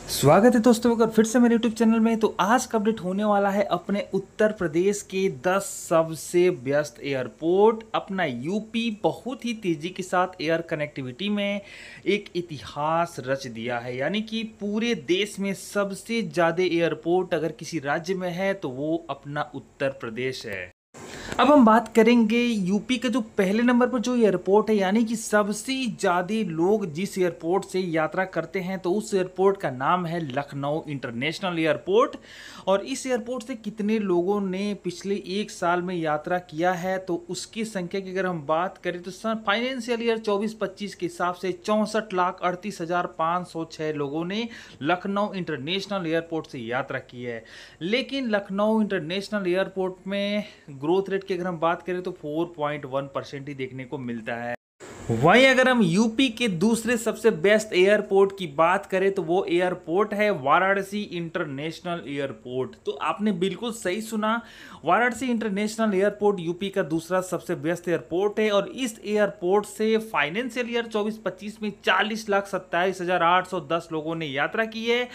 स्वागत है दोस्तों अगर फिर से मेरे YouTube चैनल में। तो आज का अपडेट होने वाला है अपने उत्तर प्रदेश के 10 सबसे व्यस्त एयरपोर्ट। अपना यूपी बहुत ही तेजी के साथ एयर कनेक्टिविटी में एक इतिहास रच दिया है, यानी कि पूरे देश में सबसे ज़्यादा एयरपोर्ट अगर किसी राज्य में है तो वो अपना उत्तर प्रदेश है। अब हम बात करेंगे यूपी के जो पहले नंबर पर जो एयरपोर्ट है, यानी कि सबसे ज़्यादा लोग जिस एयरपोर्ट से यात्रा करते हैं तो उस एयरपोर्ट का नाम है लखनऊ इंटरनेशनल एयरपोर्ट। और इस एयरपोर्ट से कितने लोगों ने पिछले एक साल में यात्रा किया है तो उसकी संख्या की अगर हम बात करें तो फाइनेंशियल ईयर 24-25 के हिसाब से 64,38,506 लोगों ने लखनऊ इंटरनेशनल एयरपोर्ट से यात्रा की है। लेकिन लखनऊ इंटरनेशनल एयरपोर्ट में ग्रोथ रेट की अगर हम बात करें तो 4.1% ही देखने को मिलता है। वहीं अगर हम यूपी के दूसरे सबसे बेस्ट एयरपोर्ट की बात करें तो वो एयरपोर्ट है वाराणसी इंटरनेशनल एयरपोर्ट। तो आपने बिल्कुल सही सुना, वाराणसी इंटरनेशनल एयरपोर्ट यूपी का दूसरा सबसे बेस्ट एयरपोर्ट है। और इस एयरपोर्ट से फाइनेंशियल ईयर 24-25 में 40,27,810 लोगों ने यात्रा की है।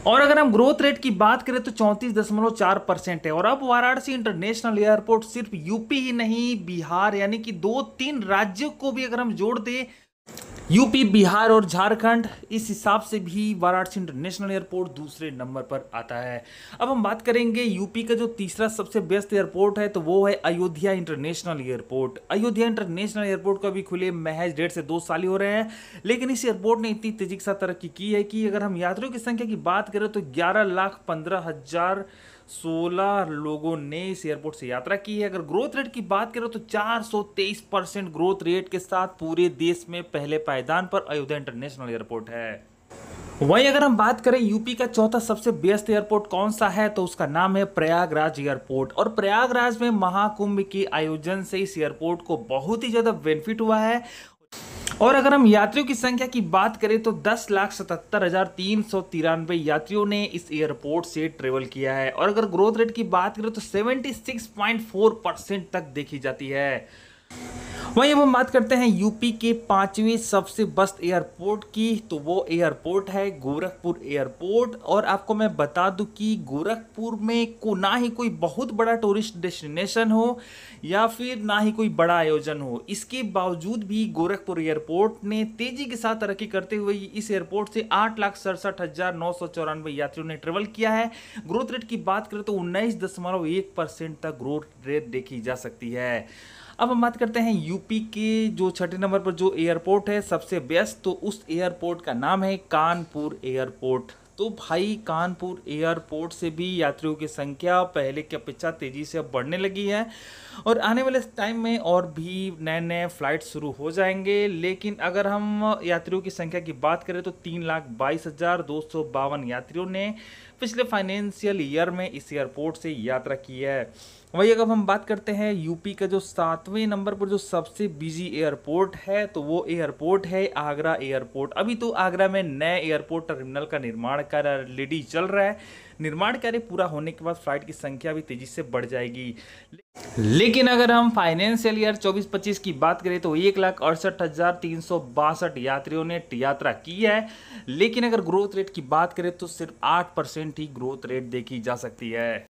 और अगर हम ग्रोथ रेट की बात करें तो 34.4% है। और अब वाराणसी इंटरनेशनल एयरपोर्ट सिर्फ यूपी ही नहीं, बिहार यानी कि 2-3 राज्यों को भी अगर हम जोड़ दें, यूपी, बिहार और झारखंड, इस हिसाब से भी वाराणसी इंटरनेशनल एयरपोर्ट दूसरे नंबर पर आता है। अब हम बात करेंगे यूपी का जो तीसरा सबसे बेस्ट एयरपोर्ट है तो वो है Ayodhya international airport. Ayodhya international airport को भी खुले महज 1.5 से 2 साल ही हो रहे हैं, लेकिन इस एयरपोर्ट ने इतनी तेजी के साथ तरक्की की है कि अगर हम यात्रियों की संख्या की बात करें तो 11,15,016 लोगों ने इस एयरपोर्ट से यात्रा की है। अगर ग्रोथ रेट की बात करें तो 423% ग्रोथ रेट के साथ पूरे देश में पहले पायदान पर अयोध्या इंटरनेशनल एयरपोर्ट है। वहीं अगर हम बात करें यूपी का चौथा सबसे बेस्ट एयरपोर्ट कौन सा है तो उसका नाम है प्रयागराज एयरपोर्ट। और प्रयागराज में महाकुंभ के आयोजन से इस एयरपोर्ट को बहुत ही ज्यादा बेनिफिट हुआ है। और अगर हम यात्रियों की संख्या की बात करें तो 10,77,393 यात्रियों ने इस एयरपोर्ट से ट्रेवल किया है। और अगर ग्रोथ रेट की बात करें तो 76.4% तक देखी जाती है। वहीं अब हम बात करते हैं यूपी के 5वें सबसे बेस्ट एयरपोर्ट की, तो वो एयरपोर्ट है गोरखपुर एयरपोर्ट। और आपको मैं बता दूं कि गोरखपुर में ना ही कोई बहुत बड़ा टूरिस्ट डेस्टिनेशन हो या फिर ना ही कोई बड़ा आयोजन हो, इसके बावजूद भी गोरखपुर एयरपोर्ट ने तेजी के साथ तरक्की करते हुए इस एयरपोर्ट से 8,67,994 यात्रियों ने ट्रेवल किया है। ग्रोथ रेट की बात करें तो 19.1% तक ग्रोथ रेट देखी जा सकती है। अब हम बात करते हैं यूपी के जो छठे नंबर पर जो एयरपोर्ट है सबसे बेस्ट, तो उस एयरपोर्ट का नाम है कानपुर एयरपोर्ट। तो भाई कानपुर एयरपोर्ट से भी यात्रियों की संख्या पहले की अपेक्षा तेजी से अब बढ़ने लगी है। और आने वाले टाइम में और भी नए नए फ्लाइट शुरू हो जाएंगे। लेकिन अगर हम यात्रियों की संख्या की बात करें तो 3,22,252 यात्रियों ने पिछले फाइनेंशियल ईयर में इस एयरपोर्ट से यात्रा की है। वही अगर हम बात करते हैं यूपी का जो 7वें नंबर पर जो सबसे बिजी एयरपोर्ट है तो वो एयरपोर्ट है आगरा एयरपोर्ट। अभी तो आगरा में नए एयरपोर्ट टर्मिनल का निर्माण कार्य ऑलरेडी चल रहा है। निर्माण कार्य पूरा होने के बाद फ्लाइट की संख्या भी तेजी से बढ़ जाएगी। लेकिन अगर हम फाइनेंशियल ईयर 24-25 की बात करें तो 1,68,362 यात्रियों ने यात्रा की है। लेकिन अगर ग्रोथ रेट की बात करें तो सिर्फ 8% ही ग्रोथ रेट देखी जा सकती है।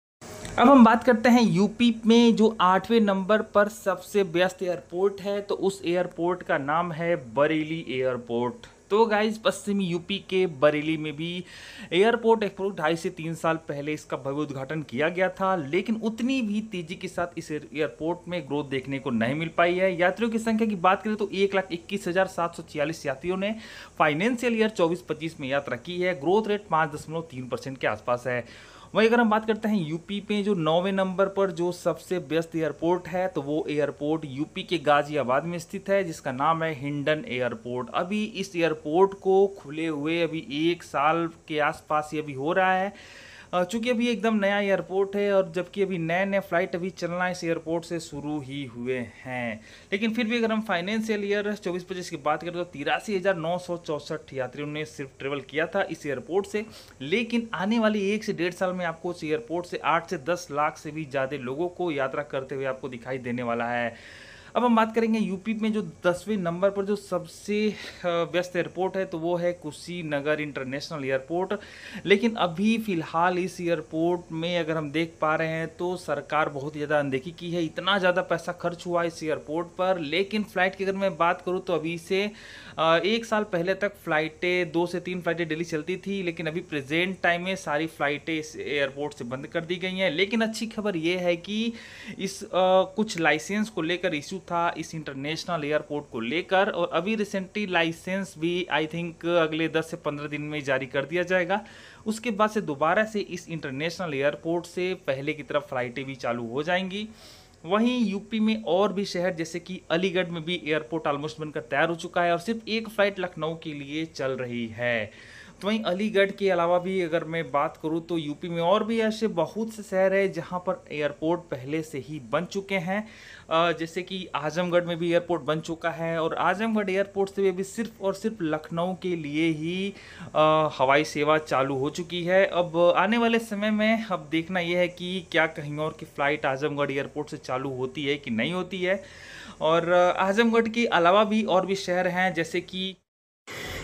अब हम बात करते हैं यूपी में जो 8वें नंबर पर सबसे बेस्ट एयरपोर्ट है तो उस एयरपोर्ट का नाम है बरेली एयरपोर्ट। तो गाइज पश्चिमी यूपी के बरेली में भी एयरपोर्ट अप्रूव 2.5 से 3 साल पहले इसका भव्य उद्घाटन किया गया था, लेकिन उतनी भी तेजी के साथ इस एयरपोर्ट में ग्रोथ देखने को नहीं मिल पाई है। यात्रियों की संख्या की बात करें तो 1,21,746 यात्रियों ने फाइनेंशियल ईयर 24-25 में यात्रा की है। ग्रोथ रेट 5.3% के आसपास है। वहीं अगर हम बात करते हैं यूपी पे जो 9वें नंबर पर जो सबसे बेस्ट एयरपोर्ट है तो वो एयरपोर्ट यूपी के गाजियाबाद में स्थित है, जिसका नाम है हिंडन एयरपोर्ट। अभी इस एयरपोर्ट को खुले हुए अभी 1 साल के आसपास ये अभी हो रहा है। चूंकि अभी एकदम नया एयरपोर्ट है और जबकि अभी नए नए फ्लाइट अभी चलना इस एयरपोर्ट से शुरू ही हुए हैं। लेकिन फिर भी अगर हम फाइनेंशियल ईयर 24-25 की बात करें तो 83,964 यात्रियों ने सिर्फ ट्रेवल किया था इस एयरपोर्ट से। लेकिन आने वाली 1 से 1.5 साल में आपको इस एयरपोर्ट से 8 से 10 लाख से भी ज़्यादा लोगों को यात्रा करते हुए आपको दिखाई देने वाला है। अब हम बात करेंगे यूपी में जो 10वें नंबर पर जो सबसे व्यस्त एयरपोर्ट है तो वो है कुशीनगर इंटरनेशनल एयरपोर्ट। लेकिन अभी फ़िलहाल इस एयरपोर्ट में अगर हम देख पा रहे हैं तो सरकार बहुत ज़्यादा अनदेखी की है। इतना ज़्यादा पैसा खर्च हुआ इस एयरपोर्ट पर, लेकिन फ़्लाइट की अगर मैं बात करूँ तो अभी से 1 साल पहले तक फ़्लाइटें 2 से 3 फ़्लाइटें डेली चलती थी, लेकिन अभी प्रेजेंट टाइम में सारी फ़्लाइटें इस एयरपोर्ट से बंद कर दी गई हैं। लेकिन अच्छी खबर ये है कि इस कुछ लाइसेंस को लेकर इशू था इस इंटरनेशनल एयरपोर्ट को लेकर, और अभी रिसेंटली लाइसेंस भी आई थिंक अगले 10 से 15 दिन में जारी कर दिया जाएगा। उसके बाद से दोबारा से इस इंटरनेशनल एयरपोर्ट से पहले की तरफ फ़्लाइटें भी चालू हो जाएंगी। वहीं यूपी में और भी शहर जैसे कि अलीगढ़ में भी एयरपोर्ट ऑलमोस्ट बनकर तैयार हो चुका है और सिर्फ एक फ़्लाइट लखनऊ के लिए चल रही है। तो वहीं अलीगढ़ के अलावा भी अगर मैं बात करूं तो यूपी में और भी ऐसे बहुत से शहर हैं जहां पर एयरपोर्ट पहले से ही बन चुके हैं। जैसे कि आजमगढ़ में भी एयरपोर्ट बन चुका है और आजमगढ़ एयरपोर्ट से भी सिर्फ और सिर्फ लखनऊ के लिए ही हवाई सेवा चालू हो चुकी है। अब आने वाले समय में अब देखना यह है कि क्या कहीं और की फ़्लाइट आजमगढ़ एयरपोर्ट से चालू होती है कि नहीं होती है। और आजमगढ़ के अलावा भी और भी शहर हैं जैसे कि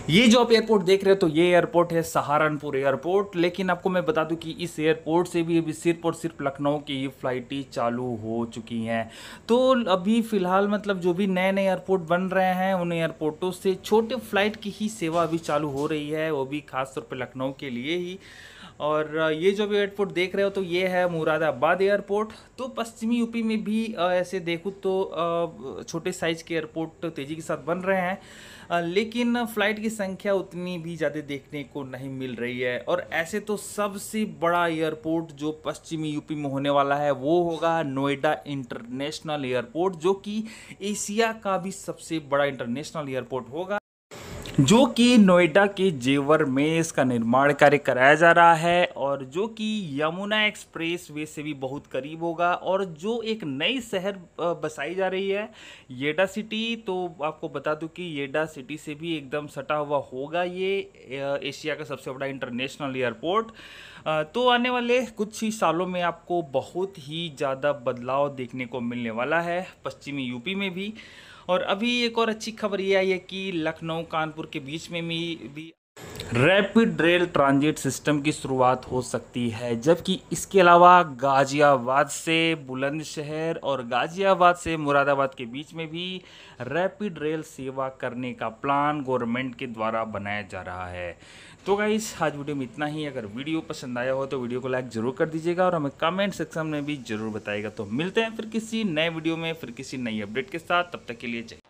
ये जो आप एयरपोर्ट देख रहे हो तो ये एयरपोर्ट है सहारनपुर एयरपोर्ट। लेकिन आपको मैं बता दूं कि इस एयरपोर्ट से भी अभी सिर्फ और सिर्फ लखनऊ की ही फ़्लाइटें चालू हो चुकी हैं। तो अभी फ़िलहाल मतलब जो भी नए नए एयरपोर्ट बन रहे हैं उन एयरपोर्टों से छोटे फ़्लाइट की ही सेवा अभी चालू हो रही है, वो भी खासतौर पर लखनऊ के लिए ही। और ये जो भी एयरपोर्ट देख रहे हो तो ये है मुरादाबाद एयरपोर्ट। तो पश्चिमी यूपी में भी ऐसे देखूँ तो छोटे साइज़ के एयरपोर्ट तेज़ी के साथ बन रहे हैं, लेकिन फ़्लाइट की संख्या उतनी भी ज़्यादा देखने को नहीं मिल रही है। और ऐसे तो सबसे बड़ा एयरपोर्ट जो पश्चिमी यूपी में होने वाला है वो होगा नोएडा इंटरनेशनल एयरपोर्ट, जो कि एशिया का भी सबसे बड़ा इंटरनेशनल एयरपोर्ट होगा, जो कि नोएडा के जेवर में इसका निर्माण कार्य कराया जा रहा है और जो कि यमुना एक्सप्रेस वे से भी बहुत करीब होगा और जो एक नई शहर बसाई जा रही है येडा सिटी। तो आपको बता दूं कि येडा सिटी से भी एकदम सटा हुआ होगा ये एशिया का सबसे बड़ा इंटरनेशनल एयरपोर्ट। तो आने वाले कुछ ही सालों में आपको बहुत ही ज़्यादा बदलाव देखने को मिलने वाला है पश्चिमी यूपी में भी। और अभी एक और अच्छी खबर ये आई है कि लखनऊ कानपुर के बीच में भी रैपिड रेल ट्रांजिट सिस्टम की शुरुआत हो सकती है, जबकि इसके अलावा गाजियाबाद से बुलंदशहर और गाजियाबाद से मुरादाबाद के बीच में भी रैपिड रेल सेवा करने का प्लान गवर्नमेंट के द्वारा बनाया जा रहा है। तो गाइस आज वीडियो में इतना ही। अगर वीडियो पसंद आया हो तो वीडियो को लाइक ज़रूर कर दीजिएगा और हमें कमेंट सेक्शन में भी ज़रूर बताइएगा। तो मिलते हैं फिर किसी नए वीडियो में, फिर किसी नई अपडेट के साथ। तब तक के लिए चाहिए।